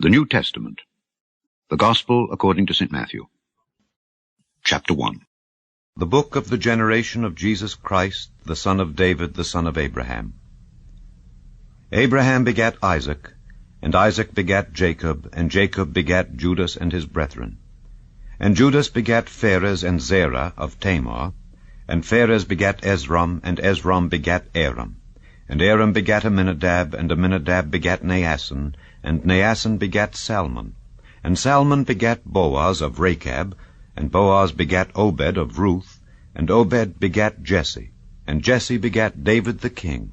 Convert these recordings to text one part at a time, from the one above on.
The New Testament. The Gospel according to St. Matthew. Chapter 1. The book of the generation of Jesus Christ, the son of David, the son of Abraham. Abraham begat Isaac, and Isaac begat Jacob, and Jacob begat Judas and his brethren. And Judas begat Phares and Zerah of Tamar, and Phares begat Esrom, and Esrom begat Aram. And Aram begat Amminadab, and Amminadab begat Naasson, and Naasson begat Salmon. And Salmon begat Boaz of Rechab, and Boaz begat Obed of Ruth, and Obed begat Jesse, and Jesse begat David the king.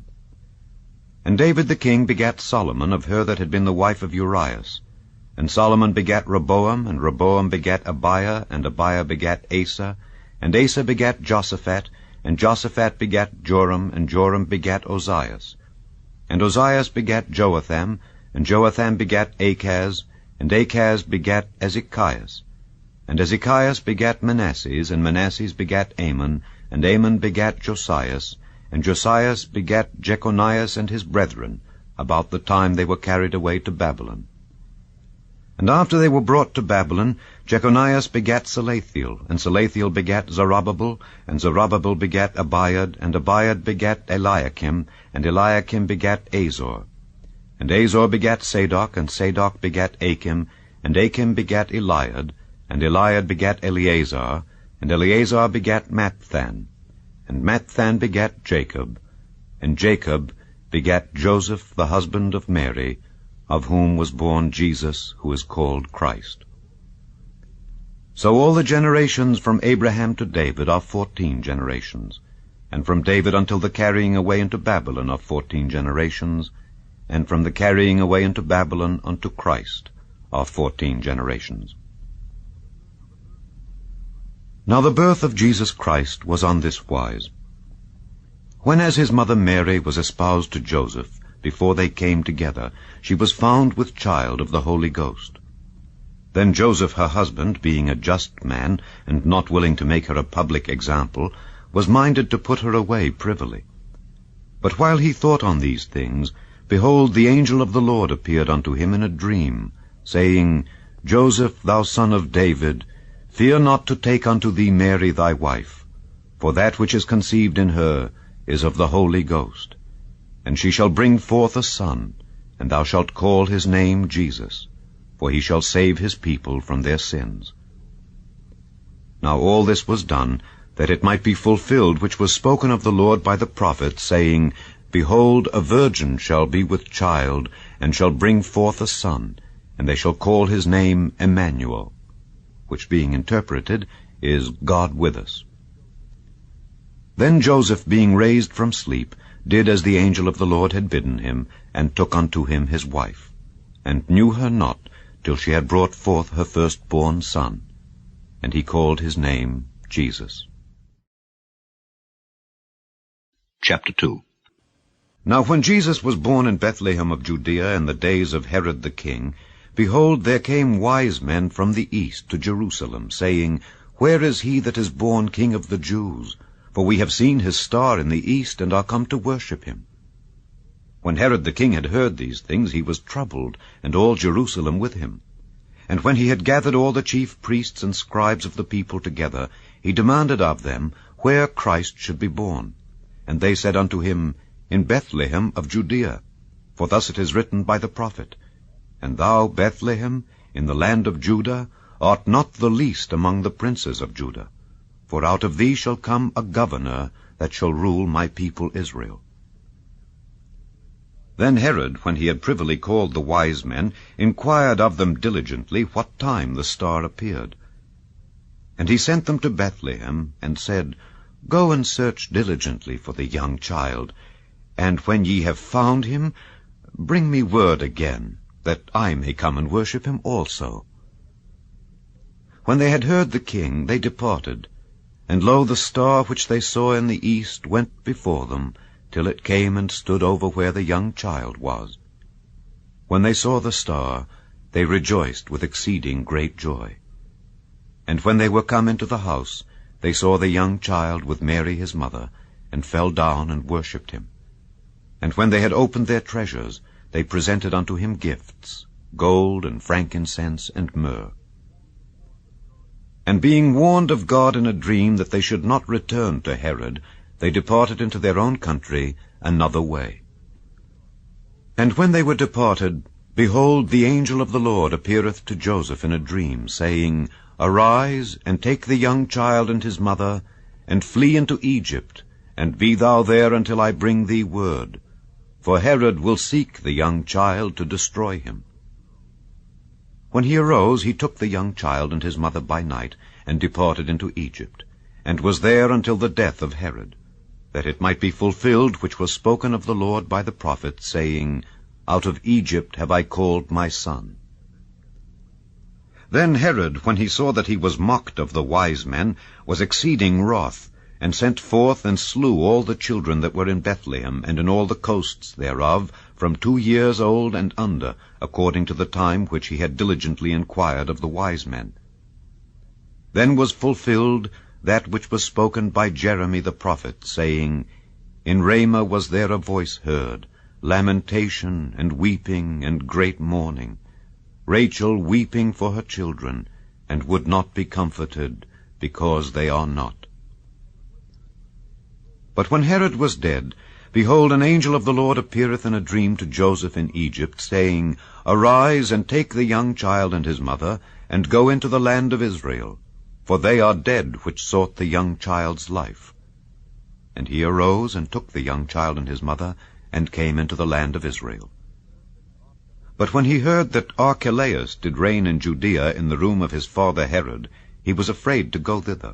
And David the king begat Solomon of her that had been the wife of Urias. And Solomon begat Rehoboam, and Rehoboam begat Abiah, and Abiah begat Asa, and Asa begat Josaphat, and Josaphat begat Joram, and Joram begat Ozias. And Ozias begat Joatham, and Joatham begat Achaz, and Achaz begat Ezekias. And Ezekias begat Manasses, and Manasses begat Amon, and Amon begat Josias, and Josias begat Jeconias and his brethren, about the time they were carried away to Babylon. And after they were brought to Babylon, Jeconias begat Salathiel, and Salathiel begat Zerubbabel, and Zerubbabel begat Abiad, and Abiad begat Eliakim, and Eliakim begat Azor. And Azor begat Sadoc, and Sadoc begat Achim, and Achim begat Eliad, and Eliad begat Eleazar, and Eleazar begat Matthan, and Matthan begat Jacob, and Jacob begat Joseph the husband of Mary, of whom was born Jesus, who is called Christ. So all the generations from Abraham to David are 14 generations, and from David until the carrying away into Babylon are 14 generations, and from the carrying away into Babylon unto Christ are 14 generations. Now the birth of Jesus Christ was on this wise. When as his mother Mary was espoused to Joseph, before they came together, she was found with child of the Holy Ghost. Then Joseph her husband, being a just man, and not willing to make her a public example, was minded to put her away privily. But while he thought on these things, behold, the angel of the Lord appeared unto him in a dream, saying, Joseph, thou son of David, fear not to take unto thee Mary thy wife, for that which is conceived in her is of the Holy Ghost. And she shall bring forth a son, and thou shalt call his name Jesus, for he shall save his people from their sins. Now all this was done, that it might be fulfilled which was spoken of the Lord by the prophet, saying, Behold, a virgin shall be with child, and shall bring forth a son, and they shall call his name Emmanuel, which being interpreted is God with us. Then Joseph, being raised from sleep, did as the angel of the Lord had bidden him, and took unto him his wife, and knew her not till she had brought forth her firstborn son, and he called his name Jesus. Chapter 2. Now when Jesus was born in Bethlehem of Judea in the days of Herod the king, behold, there came wise men from the east to Jerusalem, saying, Where is he that is born King of the Jews? For we have seen his star in the east, and are come to worship him. When Herod the king had heard these things, he was troubled, and all Jerusalem with him. And when he had gathered all the chief priests and scribes of the people together, he demanded of them where Christ should be born. And they said unto him, In Bethlehem of Judea, for thus it is written by the prophet, And thou, Bethlehem, in the land of Judah, art not the least among the princes of Judah. For out of thee shall come a governor that shall rule my people Israel. Then Herod, when he had privily called the wise men, inquired of them diligently what time the star appeared. And he sent them to Bethlehem, and said, Go and search diligently for the young child, and when ye have found him, bring me word again, that I may come and worship him also. When they had heard the king, they departed. And lo, the star which they saw in the east went before them, till it came and stood over where the young child was. When they saw the star, they rejoiced with exceeding great joy. And when they were come into the house, they saw the young child with Mary his mother, and fell down and worshipped him. And when they had opened their treasures, they presented unto him gifts, gold and frankincense and myrrh. And being warned of God in a dream that they should not return to Herod, they departed into their own country another way. And when they were departed, behold, the angel of the Lord appeareth to Joseph in a dream, saying, Arise, and take the young child and his mother, and flee into Egypt, and be thou there until I bring thee word. For Herod will seek the young child to destroy him. When he arose, he took the young child and his mother by night, and departed into Egypt, and was there until the death of Herod, that it might be fulfilled which was spoken of the Lord by the prophet, saying, Out of Egypt have I called my son. Then Herod, when he saw that he was mocked of the wise men, was exceeding wroth, and sent forth and slew all the children that were in Bethlehem, and in all the coasts thereof, from 2 years old and under, according to the time which he had diligently inquired of the wise men. Then was fulfilled that which was spoken by Jeremy the prophet, saying, In Ramah was there a voice heard, lamentation and weeping and great mourning, Rachel weeping for her children, and would not be comforted, because they are not. But when Herod was dead, behold, an angel of the Lord appeareth in a dream to Joseph in Egypt, saying, Arise, and take the young child and his mother, and go into the land of Israel, for they are dead which sought the young child's life. And he arose, and took the young child and his mother, and came into the land of Israel. But when he heard that Archelaus did reign in Judea in the room of his father Herod, he was afraid to go thither.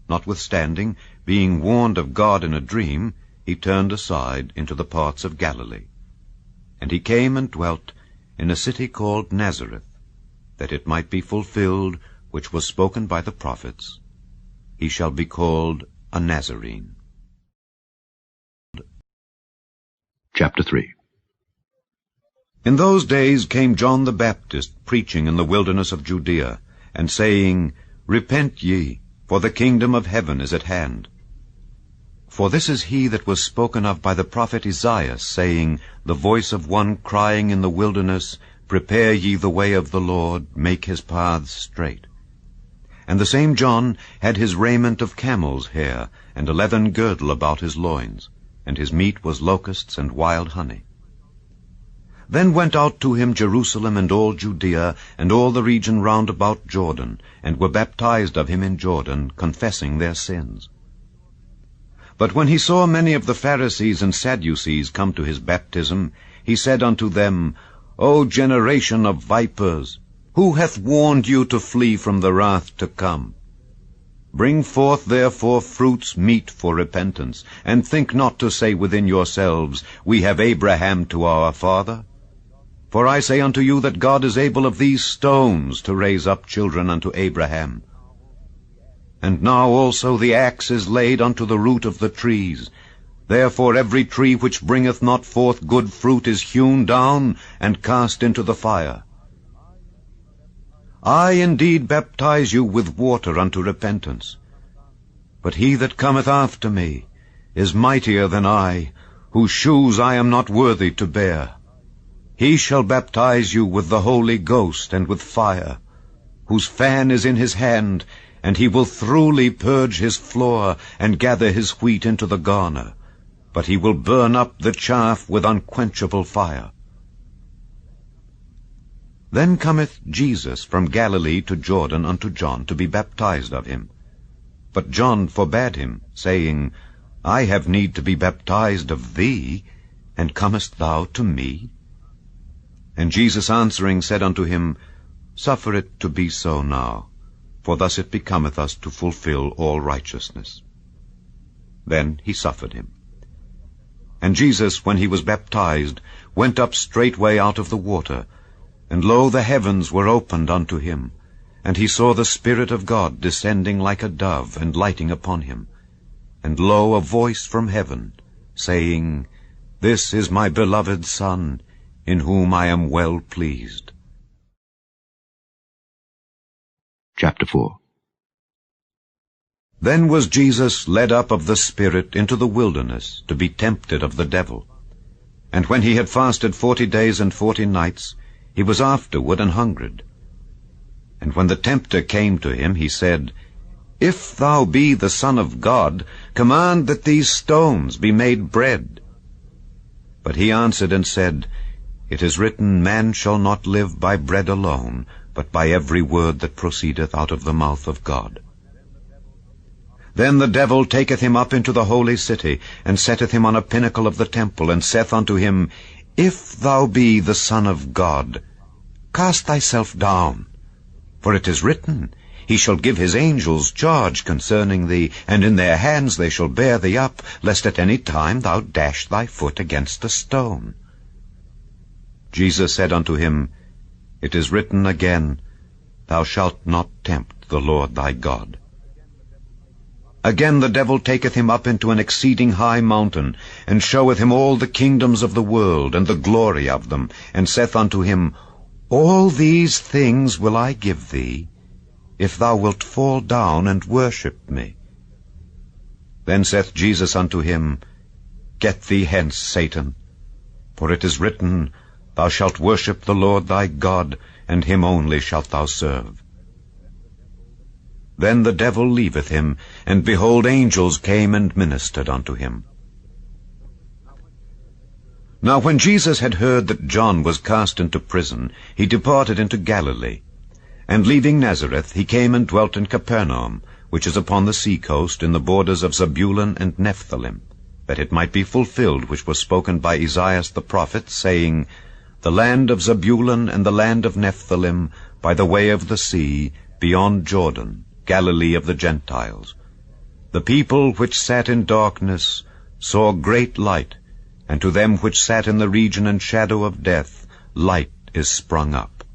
Notwithstanding, being warned of God in a dream, he turned aside into the parts of Galilee. And he came and dwelt in a city called Nazareth, that it might be fulfilled which was spoken by the prophets, He shall be called a Nazarene. Chapter 3. In those days came John the Baptist preaching in the wilderness of Judea, and saying, Repent ye, for the kingdom of heaven is at hand. For this is he that was spoken of by the prophet Isaiah, saying, The voice of one crying in the wilderness, Prepare ye the way of the Lord, make his paths straight. And the same John had his raiment of camel's hair, and a leathern girdle about his loins, and his meat was locusts and wild honey. Then went out to him Jerusalem and all Judea, and all the region round about Jordan, and were baptized of him in Jordan, confessing their sins. But when he saw many of the Pharisees and Sadducees come to his baptism, he said unto them, O generation of vipers, who hath warned you to flee from the wrath to come? Bring forth therefore fruits meet for repentance, and think not to say within yourselves, We have Abraham to our father. For I say unto you that God is able of these stones to raise up children unto Abraham. And now also the axe is laid unto the root of the trees. Therefore every tree which bringeth not forth good fruit is hewn down and cast into the fire. I indeed baptize you with water unto repentance. But he that cometh after me is mightier than I, whose shoes I am not worthy to bear. He shall baptize you with the Holy Ghost and with fire, whose fan is in his hand, and he will thoroughly purge his floor, and gather his wheat into the garner, but he will burn up the chaff with unquenchable fire. Then cometh Jesus from Galilee to Jordan unto John to be baptized of him. But John forbade him, saying, I have need to be baptized of thee, and comest thou to me? And Jesus answering said unto him, Suffer it to be so now, for thus it becometh us to fulfill all righteousness. Then he suffered him. And Jesus, when he was baptized, went up straightway out of the water, and lo, the heavens were opened unto him, and he saw the Spirit of God descending like a dove, and lighting upon him. And lo, a voice from heaven, saying, This is my beloved Son, in whom I am well pleased. Chapter 4. Then was Jesus led up of the Spirit into the wilderness, to be tempted of the devil. And when he had fasted 40 days and 40 nights, He was afterward an hungered. And when the tempter came to him, he said, If thou be the Son of God, command that these stones be made bread. But he answered and said, It is written, Man shall not live by bread alone, but by every word that proceedeth out of the mouth of God. Then the devil taketh him up into the holy city, and setteth him on a pinnacle of the temple, and saith unto him, If thou be the Son of God, cast thyself down. For it is written, He shall give his angels charge concerning thee, and in their hands they shall bear thee up, lest at any time thou dash thy foot against a stone. Jesus said unto him, It is written again, Thou shalt not tempt the Lord thy God. Again the devil taketh him up into an exceeding high mountain, and showeth him all the kingdoms of the world, and the glory of them, and saith unto him, All these things will I give thee, if thou wilt fall down and worship me. Then saith Jesus unto him, Get thee hence, Satan, for it is written, Thou shalt worship the Lord thy God, and him only shalt thou serve. Then the devil leaveth him, and behold, angels came and ministered unto him. Now when Jesus had heard that John was cast into prison, he departed into Galilee. And leaving Nazareth, he came and dwelt in Capernaum, which is upon the sea coast, in the borders of Zebulun and Nephthalim, that it might be fulfilled which was spoken by Esaias the prophet, saying, The land of Zebulun and the land of Nephthalim, by the way of the sea, beyond Jordan, Galilee of the Gentiles. The people which sat in darkness saw great light, and to them which sat in the region and shadow of death, light is sprung up.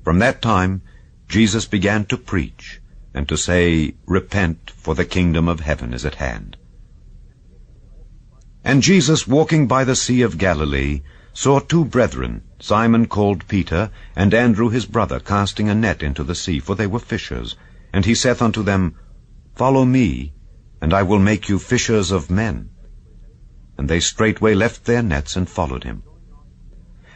From that time Jesus began to preach, and to say, Repent, for the kingdom of heaven is at hand. And Jesus, walking by the sea of Galilee, saw two brethren, Simon called Peter, and Andrew his brother, casting a net into the sea, for they were fishers. And he saith unto them, Follow me, and I will make you fishers of men. And they straightway left their nets, and followed him.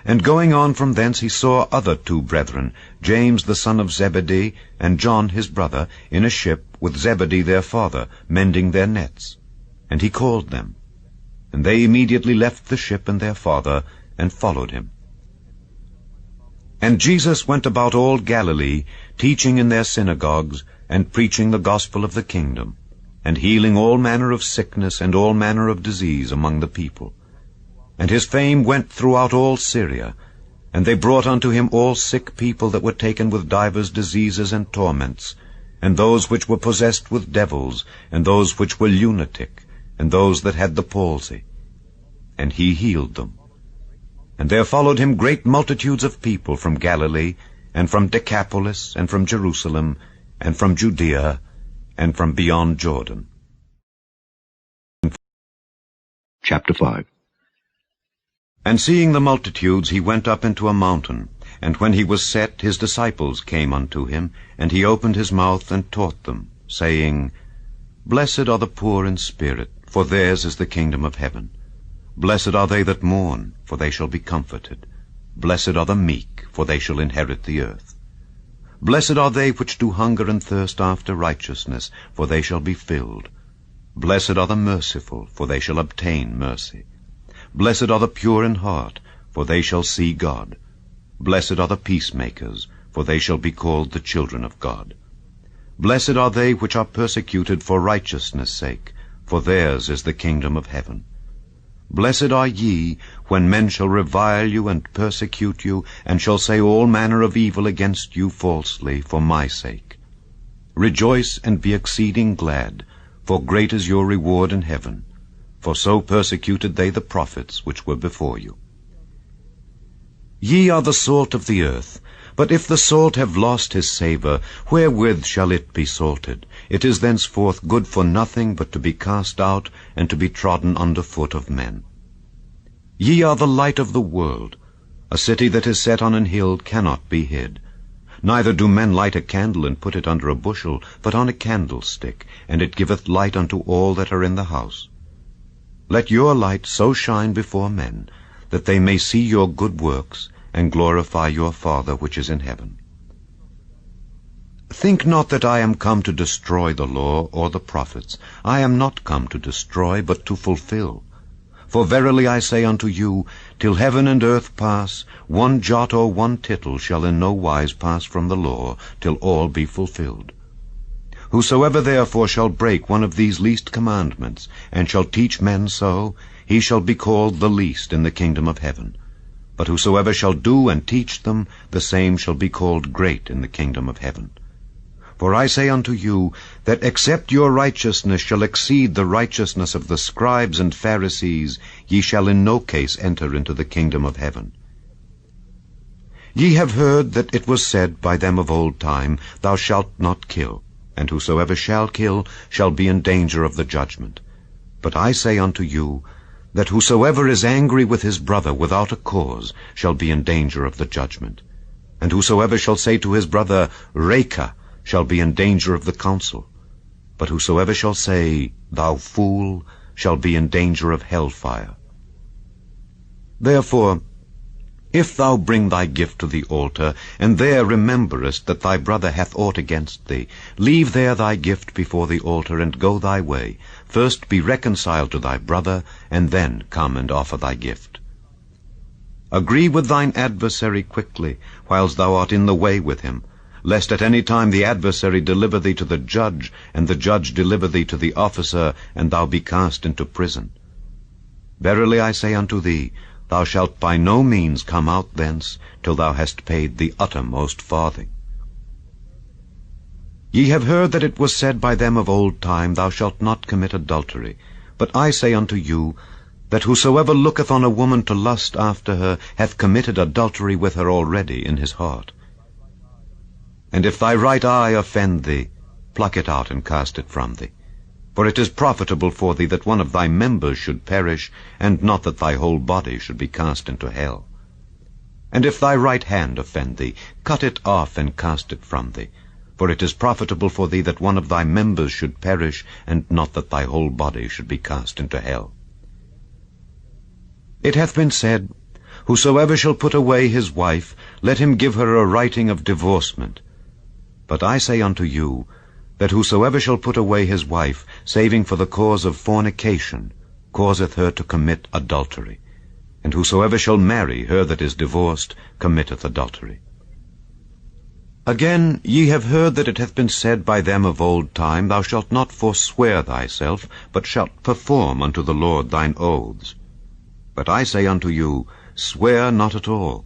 And going on from thence he saw other two brethren, James the son of Zebedee, and John his brother, in a ship with Zebedee their father, mending their nets. And he called them. And they immediately left the ship and their father, and followed him. And Jesus went about all Galilee, teaching in their synagogues, and preaching the gospel of the kingdom, and healing all manner of sickness and all manner of disease among the people. And his fame went throughout all Syria, and they brought unto him all sick people that were taken with divers diseases and torments, and those which were possessed with devils, and those which were lunatic, and those that had the palsy. And he healed them. And there followed him great multitudes of people from Galilee, and from Decapolis, and from Jerusalem, and from Judea, and from beyond Jordan. Chapter 5. And seeing the multitudes, he went up into a mountain. And when he was set, his disciples came unto him, and he opened his mouth and taught them, saying, Blessed are the poor in spirit, for theirs is the kingdom of heaven. Blessed are they that mourn, for they shall be comforted. Blessed are the meek, for they shall inherit the earth. Blessed are they which do hunger and thirst after righteousness, for they shall be filled. Blessed are the merciful, for they shall obtain mercy. Blessed are the pure in heart, for they shall see God. Blessed are the peacemakers, for they shall be called the children of God. Blessed are they which are persecuted for righteousness' sake, for theirs is the kingdom of heaven. Blessed are ye, when men shall revile you and persecute you, and shall say all manner of evil against you falsely for my sake. Rejoice and be exceeding glad, for great is your reward in heaven. For so persecuted they the prophets which were before you. Ye are the salt of the earth. But if the salt have lost his savour, wherewith shall it be salted? It is thenceforth good for nothing but to be cast out, and to be trodden under foot of men. Ye are the light of the world. A city that is set on an hill cannot be hid. Neither do men light a candle and put it under a bushel, but on a candlestick, and it giveth light unto all that are in the house. Let your light so shine before men, that they may see your good works, and glorify your Father which is in heaven. Think not that I am come to destroy the law or the prophets. I am not come to destroy, but to fulfill. For verily I say unto you, till heaven and earth pass, one jot or one tittle shall in no wise pass from the law, till all be fulfilled. Whosoever therefore shall break one of these least commandments, and shall teach men so, he shall be called the least in the kingdom of heaven. But whosoever shall do and teach them, the same shall be called great in the kingdom of heaven. For I say unto you, that except your righteousness shall exceed the righteousness of the scribes and Pharisees, ye shall in no case enter into the kingdom of heaven. Ye have heard that it was said by them of old time, Thou shalt not kill, and whosoever shall kill shall be in danger of the judgment. But I say unto you, that whosoever is angry with his brother without a cause shall be in danger of the judgment. And whosoever shall say to his brother, Raca, shall be in danger of the council. But whosoever shall say, Thou fool, shall be in danger of hellfire. Therefore, if thou bring thy gift to the altar, and there rememberest that thy brother hath aught against thee, leave there thy gift before the altar, and go thy way. First be reconciled to thy brother, and then come and offer thy gift. Agree with thine adversary quickly, whilst thou art in the way with him, lest at any time the adversary deliver thee to the judge, and the judge deliver thee to the officer, and thou be cast into prison. Verily I say unto thee, thou shalt by no means come out thence, till thou hast paid the uttermost farthing. Ye have heard that it was said by them of old time, Thou shalt not commit adultery. But I say unto you, that whosoever looketh on a woman to lust after her hath committed adultery with her already in his heart. And if thy right eye offend thee, pluck it out and cast it from thee. For it is profitable for thee that one of thy members should perish, and not that thy whole body should be cast into hell. And if thy right hand offend thee, cut it off and cast it from thee. For it is profitable for thee that one of thy members should perish, and not that thy whole body should be cast into hell. It hath been said, Whosoever shall put away his wife, let him give her a writing of divorcement. But I say unto you, that whosoever shall put away his wife, saving for the cause of fornication, causeth her to commit adultery. And whosoever shall marry her that is divorced, committeth adultery. Again, ye have heard that it hath been said by them of old time, Thou shalt not forswear thyself, but shalt perform unto the Lord thine oaths. But I say unto you, Swear not at all,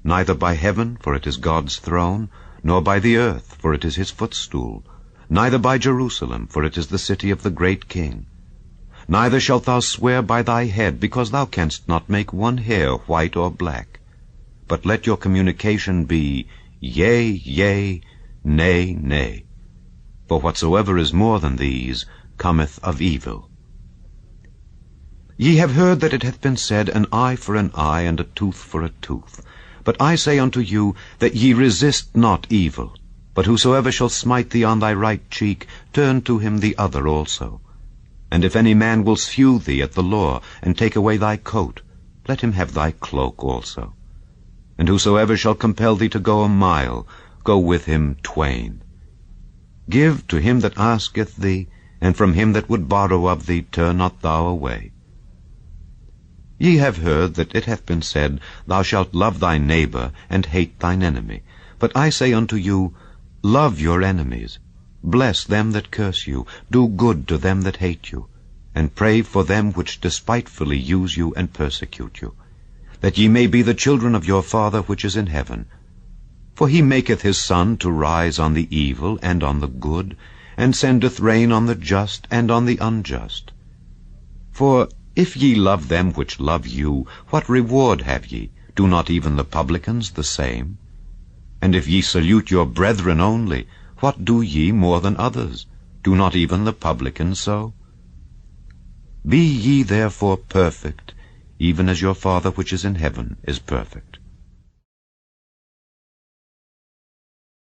neither by heaven, for it is God's throne, nor by the earth, for it is his footstool, neither by Jerusalem, for it is the city of the great King. Neither shalt thou swear by thy head, because thou canst not make one hair white or black. But let your communication be, Yea, yea, nay, nay. For whatsoever is more than these cometh of evil. Ye have heard that it hath been said, An eye for an eye, and a tooth for a tooth. But I say unto you, that ye resist not evil. But whosoever shall smite thee on thy right cheek, turn to him the other also. And if any man will sue thee at the law, and take away thy coat, let him have thy cloak also. And whosoever shall compel thee to go a mile, go with him twain. Give to him that asketh thee, and from him that would borrow of thee turn not thou away. Ye have heard that it hath been said, Thou shalt love thy neighbor, and hate thine enemy. But I say unto you, Love your enemies, bless them that curse you, do good to them that hate you, and pray for them which despitefully use you and persecute you, that ye may be the children of your Father which is in heaven. For he maketh his sun to rise on the evil and on the good, and sendeth rain on the just and on the unjust. For if ye love them which love you, what reward have ye? Do not even the publicans the same? And if ye salute your brethren only, what do ye more than others? Do not even the publicans so? Be ye therefore perfect, even as your Father which is in heaven is perfect.